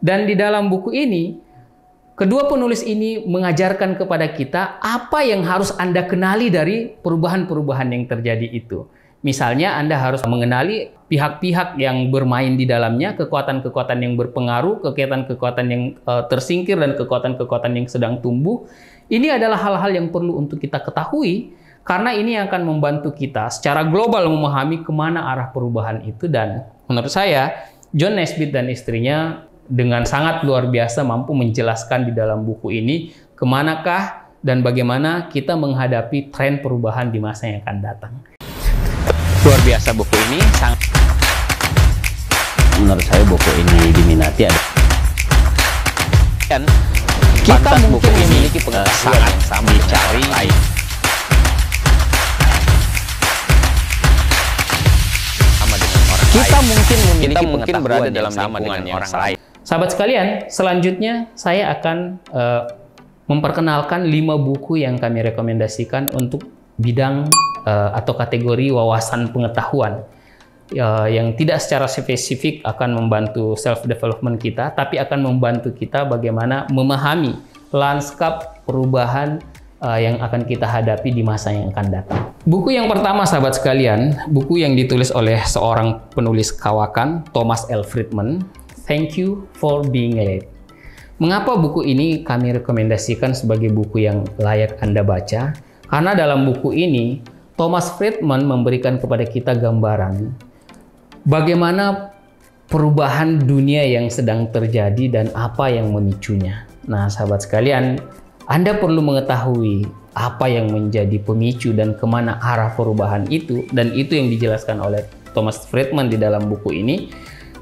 Dan di dalam buku ini, kedua penulis ini mengajarkan kepada kita apa yang harus Anda kenali dari perubahan-perubahan yang terjadi itu. Misalnya Anda harus mengenali pihak-pihak yang bermain di dalamnya, kekuatan-kekuatan yang berpengaruh, kekuatan-kekuatan yang tersingkir, dan kekuatan-kekuatan yang sedang tumbuh. Ini adalah hal-hal yang perlu untuk kita ketahui, karena ini akan membantu kita secara global memahami kemana arah perubahan itu. Dan menurut saya, John Naisbitt dan istrinya dengan sangat luar biasa mampu menjelaskan di dalam buku ini kemanakah dan bagaimana kita menghadapi tren perubahan di masa yang akan datang. Luar biasa buku ini, sangat menurut saya buku ini diminati. Dan kita mungkin memiliki pengetahuan yang sama dicari kita mungkin memiliki pengetahuan berada dalam lingkungan yang orang lain. Sahabat sekalian, selanjutnya saya akan memperkenalkan 5 buku yang kami rekomendasikan untuk bidang atau kategori wawasan pengetahuan yang tidak secara spesifik akan membantu self-development kita, tapi akan membantu kita bagaimana memahami lanskap perubahan yang akan kita hadapi di masa yang akan datang. Buku yang pertama, sahabat sekalian, buku yang ditulis oleh seorang penulis kawakan, Thomas L. Friedman, Thank You for Being Late. Mengapa buku ini kami rekomendasikan sebagai buku yang layak Anda baca? Karena dalam buku ini, Thomas Friedman memberikan kepada kita gambaran bagaimana perubahan dunia yang sedang terjadi dan apa yang memicunya. Nah, sahabat sekalian, Anda perlu mengetahui apa yang menjadi pemicu dan kemana arah perubahan itu, dan itu yang dijelaskan oleh Thomas Friedman di dalam buku ini.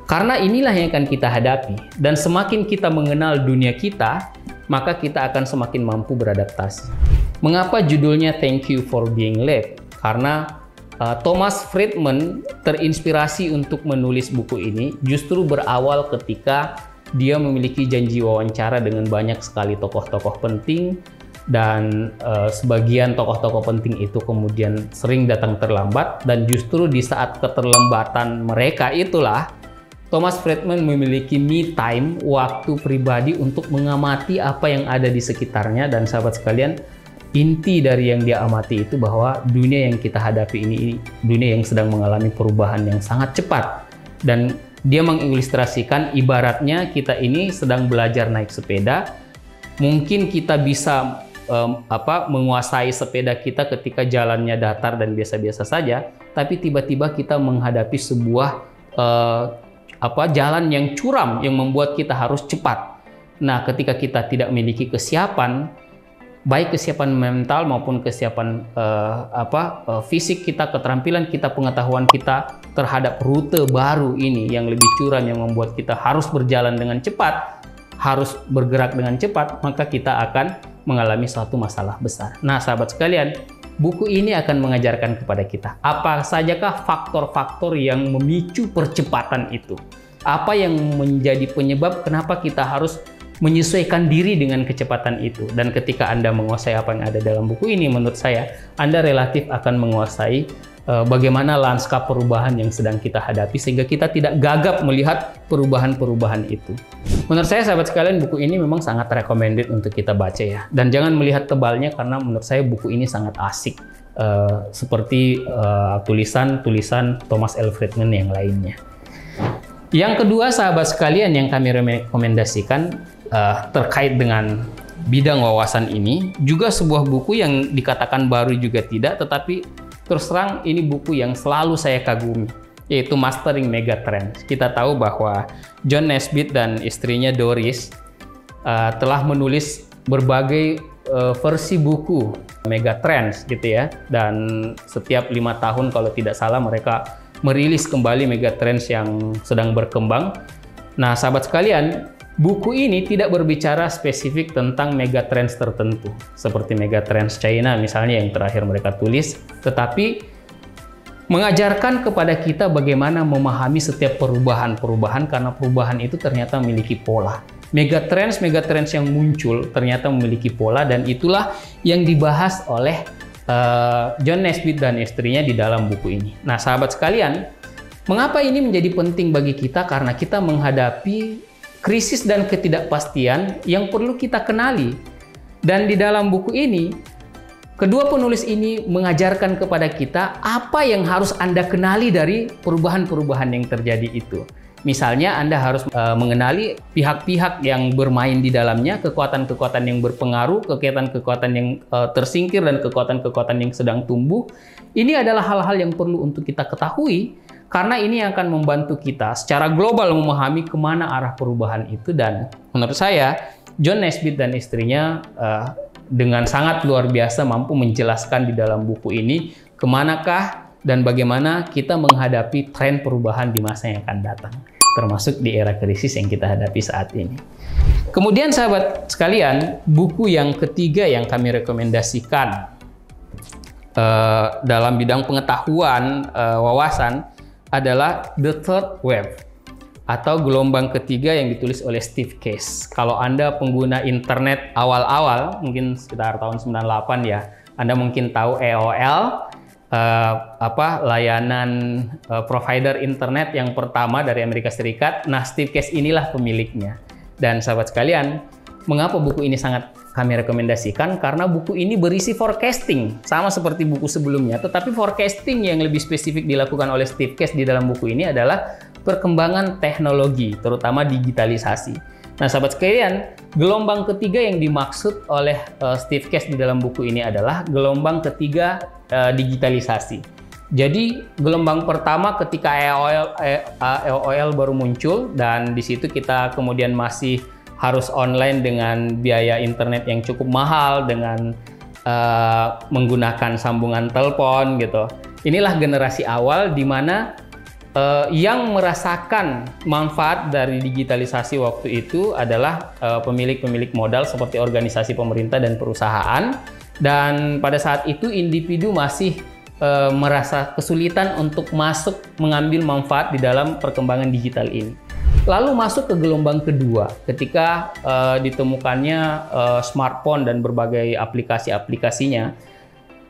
Karena inilah yang akan kita hadapi, dan semakin kita mengenal dunia kita, maka kita akan semakin mampu beradaptasi. Mengapa judulnya Thank You for Being Late? Karena Thomas Friedman terinspirasi untuk menulis buku ini justru berawal ketika dia memiliki janji wawancara dengan banyak sekali tokoh-tokoh penting, dan sebagian tokoh-tokoh penting itu kemudian sering datang terlambat, dan justru di saat keterlambatan mereka itulah Thomas Friedman memiliki me time, waktu pribadi untuk mengamati apa yang ada di sekitarnya. Dan sahabat sekalian, inti dari yang dia amati itu bahwa dunia yang kita hadapi ini dunia yang sedang mengalami perubahan yang sangat cepat. Dan dia mengilustrasikan ibaratnya kita ini sedang belajar naik sepeda. Mungkin kita bisa menguasai sepeda kita ketika jalannya datar dan biasa-biasa saja, tapi tiba-tiba kita menghadapi sebuah jalan yang curam yang membuat kita harus cepat. Nah, ketika kita tidak memiliki kesiapan, baik kesiapan mental maupun kesiapan fisik kita, keterampilan kita, pengetahuan kita terhadap rute baru ini yang lebih curam, yang membuat kita harus berjalan dengan cepat, harus bergerak dengan cepat, maka kita akan mengalami suatu masalah besar. Nah, sahabat sekalian, buku ini akan mengajarkan kepada kita apa sajakah faktor-faktor yang memicu percepatan itu. Apa yang menjadi penyebab kenapa kita harus menyesuaikan diri dengan kecepatan itu. Dan ketika Anda menguasai apa yang ada dalam buku ini, menurut saya Anda relatif akan menguasai bagaimana lanskap perubahan yang sedang kita hadapi, sehingga kita tidak gagap melihat perubahan-perubahan itu. Menurut saya, sahabat sekalian, buku ini memang sangat recommended untuk kita baca ya. Dan jangan melihat tebalnya, karena menurut saya buku ini sangat asik, seperti tulisan-tulisan Thomas L. Friedman yang lainnya. Yang kedua, sahabat sekalian, yang kami rekomendasikan terkait dengan bidang wawasan ini, juga sebuah buku yang dikatakan baru juga tidak, tetapi terus terang ini buku yang selalu saya kagumi, yaitu Mastering Megatrends. Kita tahu bahwa John Naisbitt dan istrinya Doris telah menulis berbagai versi buku Megatrends gitu ya, dan setiap 5 tahun kalau tidak salah mereka merilis kembali Megatrends yang sedang berkembang. Nah, sahabat sekalian, buku ini tidak berbicara spesifik tentang megatrends tertentu, seperti megatrends China misalnya yang terakhir mereka tulis, tetapi mengajarkan kepada kita bagaimana memahami setiap perubahan-perubahan, karena perubahan itu ternyata memiliki pola. Megatrends yang muncul ternyata memiliki pola, dan itulah yang dibahas oleh John Naisbitt dan istrinya di dalam buku ini. Nah, sahabat sekalian, mengapa ini menjadi penting bagi kita? Karena kita menghadapi krisis dan ketidakpastian yang perlu kita kenali. Dan di dalam buku ini, kedua penulis ini mengajarkan kepada kita apa yang harus Anda kenali dari perubahan-perubahan yang terjadi itu. Misalnya Anda harus mengenali pihak-pihak yang bermain di dalamnya, kekuatan-kekuatan yang berpengaruh, kekuatan-kekuatan yang tersingkir, dan kekuatan-kekuatan yang sedang tumbuh. Ini adalah hal-hal yang perlu untuk kita ketahui, karena ini akan membantu kita secara global memahami kemana arah perubahan itu. Dan menurut saya, John Naisbitt dan istrinya dengan sangat luar biasa mampu menjelaskan di dalam buku ini kemanakah dan bagaimana kita menghadapi tren perubahan di masa yang akan datang, termasuk di era krisis yang kita hadapi saat ini. Kemudian sahabat sekalian, buku yang ketiga yang kami rekomendasikan dalam bidang pengetahuan wawasan adalah The Third Wave, atau gelombang ketiga, yang ditulis oleh Steve Case. Kalau Anda pengguna internet awal-awal, mungkin sekitar tahun 98 ya, Anda mungkin tahu AOL, layanan provider internet yang pertama dari Amerika Serikat. Nah, Steve Case inilah pemiliknya. Dan sahabat sekalian, mengapa buku ini sangat kami rekomendasikan? Karena buku ini berisi forecasting, sama seperti buku sebelumnya, tetapi forecasting yang lebih spesifik dilakukan oleh Steve Case di dalam buku ini adalah perkembangan teknologi, terutama digitalisasi. Nah, sahabat sekalian, gelombang ketiga yang dimaksud oleh Steve Case di dalam buku ini adalah gelombang ketiga digitalisasi. Jadi, gelombang pertama ketika AOL baru muncul, dan di situ kita kemudian masih harus online dengan biaya internet yang cukup mahal, dengan menggunakan sambungan telepon gitu. Inilah generasi awal di mana yang merasakan manfaat dari digitalisasi waktu itu adalah pemilik-pemilik modal seperti organisasi pemerintah dan perusahaan. Dan pada saat itu individu masih merasa kesulitan untuk masuk mengambil manfaat di dalam perkembangan digital ini. Lalu masuk ke gelombang kedua ketika ditemukannya smartphone dan berbagai aplikasi-aplikasinya.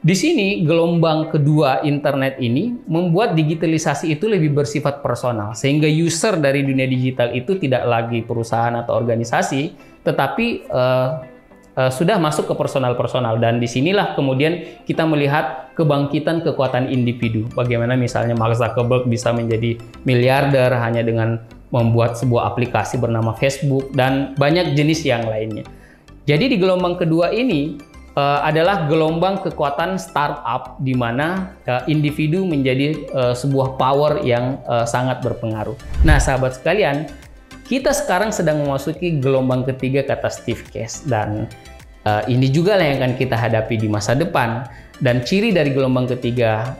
Di sini gelombang kedua internet ini membuat digitalisasi itu lebih bersifat personal, sehingga user dari dunia digital itu tidak lagi perusahaan atau organisasi, tetapi sudah masuk ke personal-personal. Dan disinilah kemudian kita melihat kebangkitan kekuatan individu. Bagaimana misalnya Mark Zuckerberg bisa menjadi miliarder hanya dengan membuat sebuah aplikasi bernama Facebook, dan banyak jenis yang lainnya. Jadi di gelombang kedua ini adalah gelombang kekuatan startup, di mana individu menjadi sebuah power yang sangat berpengaruh. Nah, sahabat sekalian, kita sekarang sedang memasuki gelombang ketiga, kata Steve Case, dan ini juga yang akan kita hadapi di masa depan. Dan ciri dari gelombang ketiga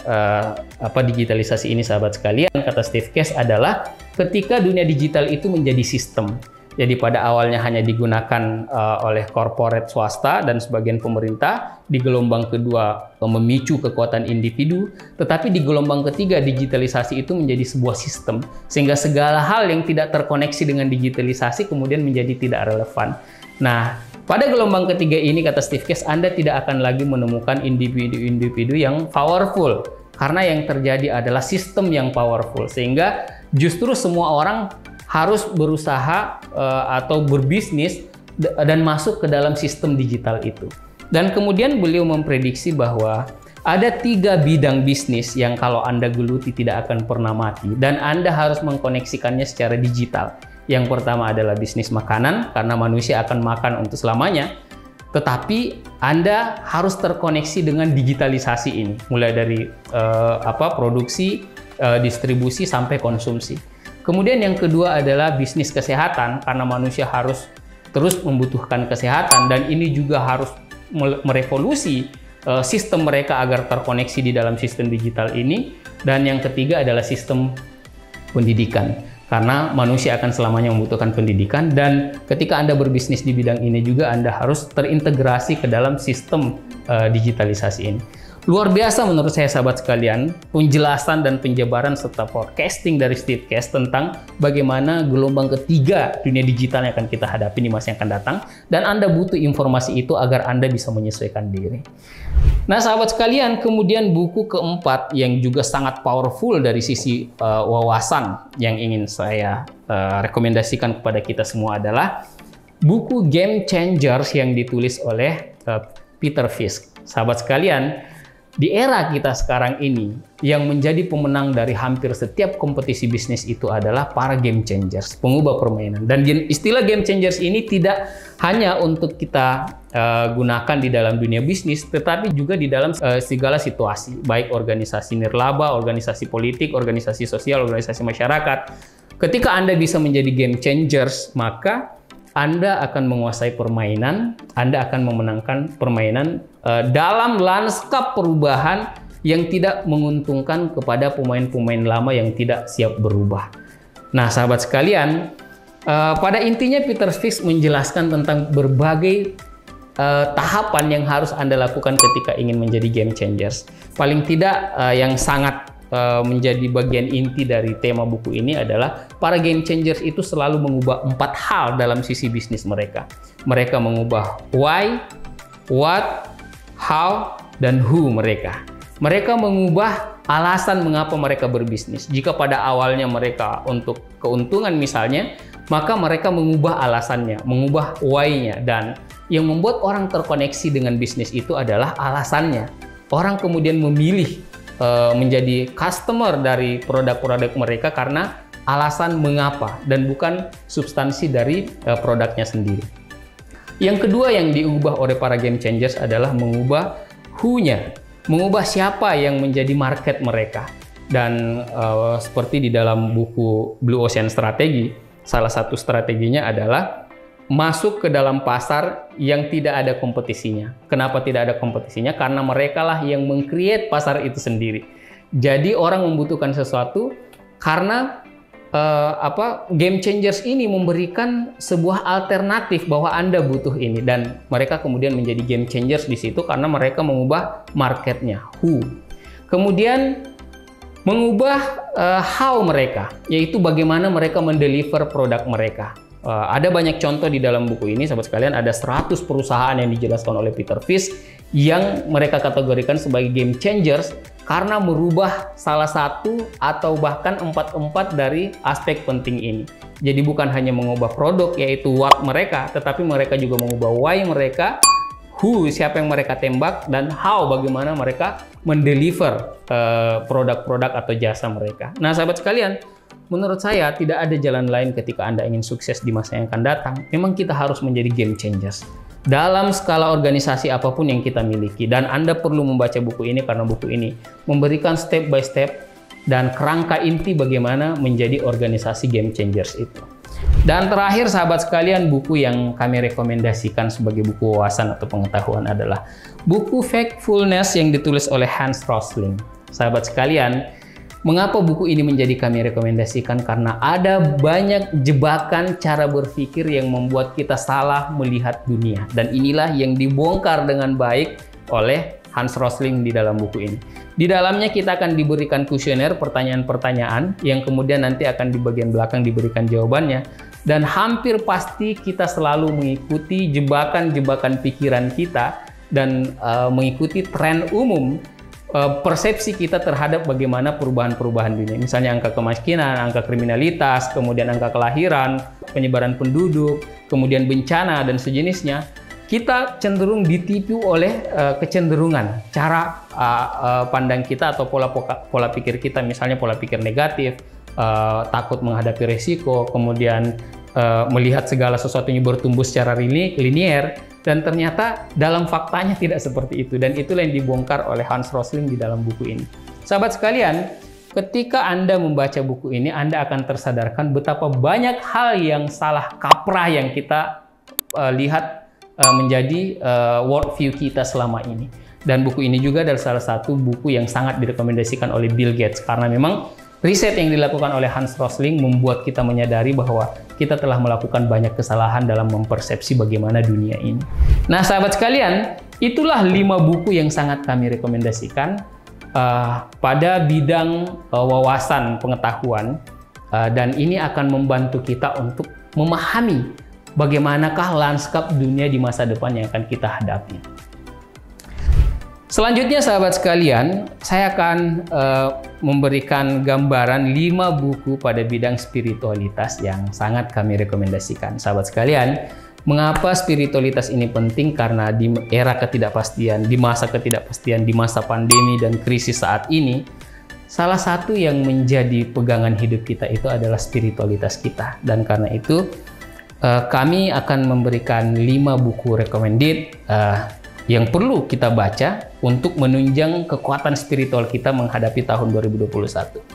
digitalisasi ini, sahabat sekalian, kata Steve Case, adalah ketika dunia digital itu menjadi sistem. Jadi pada awalnya hanya digunakan oleh korporat swasta dan sebagian pemerintah, di gelombang kedua memicu kekuatan individu, tetapi di gelombang ketiga digitalisasi itu menjadi sebuah sistem, sehingga segala hal yang tidak terkoneksi dengan digitalisasi kemudian menjadi tidak relevan. Nah, pada gelombang ketiga ini, kata Steve Case, Anda tidak akan lagi menemukan individu-individu yang powerful, karena yang terjadi adalah sistem yang powerful, sehingga justru semua orang harus berusaha atau berbisnis dan masuk ke dalam sistem digital itu. Dan kemudian beliau memprediksi bahwa ada 3 bidang bisnis yang kalau Anda geluti tidak akan pernah mati, dan Anda harus mengkoneksikannya secara digital. Yang pertama adalah bisnis makanan, karena manusia akan makan untuk selamanya. Tetapi Anda harus terkoneksi dengan digitalisasi ini, mulai dari produksi, distribusi, sampai konsumsi. Kemudian yang kedua adalah bisnis kesehatan, karena manusia harus terus membutuhkan kesehatan, dan ini juga harus merevolusi sistem mereka agar terkoneksi di dalam sistem digital ini. Dan yang ketiga adalah sistem pendidikan, karena manusia akan selamanya membutuhkan pendidikan, dan ketika Anda berbisnis di bidang ini juga Anda harus terintegrasi ke dalam sistem digitalisasi ini. Luar biasa menurut saya sahabat sekalian, penjelasan dan penjabaran serta forecasting dari Steve Cash tentang bagaimana gelombang ketiga dunia digital yang akan kita hadapi di masa yang akan datang, dan Anda butuh informasi itu agar Anda bisa menyesuaikan diri. Nah sahabat sekalian, kemudian buku keempat yang juga sangat powerful dari sisi wawasan yang ingin saya rekomendasikan kepada kita semua adalah buku Game Changers yang ditulis oleh Peter Fisk. Sahabat sekalian, di era kita sekarang ini, yang menjadi pemenang dari hampir setiap kompetisi bisnis itu adalah para game changers, pengubah permainan. Dan istilah game changers ini tidak hanya untuk kita gunakan di dalam dunia bisnis, tetapi juga di dalam segala situasi, baik organisasi nirlaba, organisasi politik, organisasi sosial, organisasi masyarakat. Ketika Anda bisa menjadi game changers, maka Anda akan menguasai permainan, Anda akan memenangkan permainan dalam lanskap perubahan yang tidak menguntungkan kepada pemain-pemain lama yang tidak siap berubah. Nah, sahabat sekalian, pada intinya Peter Fisk menjelaskan tentang berbagai tahapan yang harus Anda lakukan ketika ingin menjadi game changers. Paling tidak yang sangat menjadi bagian inti dari tema buku ini adalah para game changers itu selalu mengubah 4 hal dalam sisi bisnis mereka. Mereka mengubah why, what, how, dan who mereka. Mereka mengubah alasan mengapa mereka berbisnis. Jika pada awalnya mereka untuk keuntungan misalnya, maka mereka mengubah alasannya, mengubah why-nya. Dan yang membuat orang terkoneksi dengan bisnis itu adalah alasannya. Orang kemudian memilih menjadi customer dari produk-produk mereka karena alasan mengapa dan bukan substansi dari produknya sendiri. Yang kedua yang diubah oleh para game changers adalah mengubah who-nya, mengubah siapa yang menjadi market mereka. Dan seperti di dalam buku Blue Ocean Strategy, salah satu strateginya adalah masuk ke dalam pasar yang tidak ada kompetisinya. Kenapa tidak ada kompetisinya? Karena mereka lah yang meng-create pasar itu sendiri. Jadi orang membutuhkan sesuatu karena game changers ini memberikan sebuah alternatif bahwa Anda butuh ini, dan mereka kemudian menjadi game changers di situ karena mereka mengubah marketnya, who. Kemudian mengubah how mereka, yaitu bagaimana mereka mendeliver produk mereka. Ada banyak contoh di dalam buku ini, sahabat sekalian. Ada 100 perusahaan yang dijelaskan oleh Peter Fisk yang mereka kategorikan sebagai game changers karena merubah salah satu atau bahkan 4 dari aspek penting ini. Jadi bukan hanya mengubah produk, yaitu what mereka, tetapi mereka juga mengubah why mereka, who, siapa yang mereka tembak, dan how, bagaimana mereka mendeliver produk-produk atau jasa mereka. Nah, sahabat sekalian, menurut saya tidak ada jalan lain ketika Anda ingin sukses di masa yang akan datang. Memang kita harus menjadi game changers dalam skala organisasi apapun yang kita miliki. Dan Anda perlu membaca buku ini karena buku ini memberikan step by step dan kerangka inti bagaimana menjadi organisasi game changers itu. Dan terakhir sahabat sekalian, buku yang kami rekomendasikan sebagai buku wawasan atau pengetahuan adalah buku Factfulness yang ditulis oleh Hans Rosling. Sahabat sekalian, mengapa buku ini menjadi kami rekomendasikan? Karena ada banyak jebakan cara berpikir yang membuat kita salah melihat dunia. Dan inilah yang dibongkar dengan baik oleh Hans Rosling di dalam buku ini. Di dalamnya kita akan diberikan kuesioner, pertanyaan-pertanyaan yang kemudian nanti akan di bagian belakang diberikan jawabannya. Dan hampir pasti kita selalu mengikuti jebakan-jebakan pikiran kita dan mengikuti tren umum persepsi kita terhadap bagaimana perubahan-perubahan dunia. Misalnya angka kemiskinan, angka kriminalitas, kemudian angka kelahiran, penyebaran penduduk, kemudian bencana, dan sejenisnya. Kita cenderung ditipu oleh kecenderungan, cara pandang kita atau pola pikir kita, misalnya pola pikir negatif, takut menghadapi resiko, kemudian melihat segala sesuatunya bertumbuh secara linier. Dan ternyata dalam faktanya tidak seperti itu. Dan itulah yang dibongkar oleh Hans Rosling di dalam buku ini. Sahabat sekalian, ketika Anda membaca buku ini, Anda akan tersadarkan betapa banyak hal yang salah kaprah yang kita lihat menjadi worldview kita selama ini. Dan buku ini juga adalah salah satu buku yang sangat direkomendasikan oleh Bill Gates. Karena memang riset yang dilakukan oleh Hans Rosling membuat kita menyadari bahwa kita telah melakukan banyak kesalahan dalam mempersepsi bagaimana dunia ini. Nah, sahabat sekalian, Itulah 5 buku yang sangat kami rekomendasikan pada bidang wawasan pengetahuan, dan ini akan membantu kita untuk memahami bagaimanakah lanskap dunia di masa depan yang akan kita hadapi. Selanjutnya sahabat sekalian, saya akan memberikan gambaran 5 buku pada bidang spiritualitas yang sangat kami rekomendasikan. Sahabat sekalian, mengapa spiritualitas ini penting? Karena di era ketidakpastian, di masa ketidakpastian, di masa pandemi dan krisis saat ini, salah satu yang menjadi pegangan hidup kita itu adalah spiritualitas kita. Dan karena itu, kami akan memberikan 5 buku recommended yang perlu kita baca untuk menunjang kekuatan spiritual kita menghadapi tahun 2021.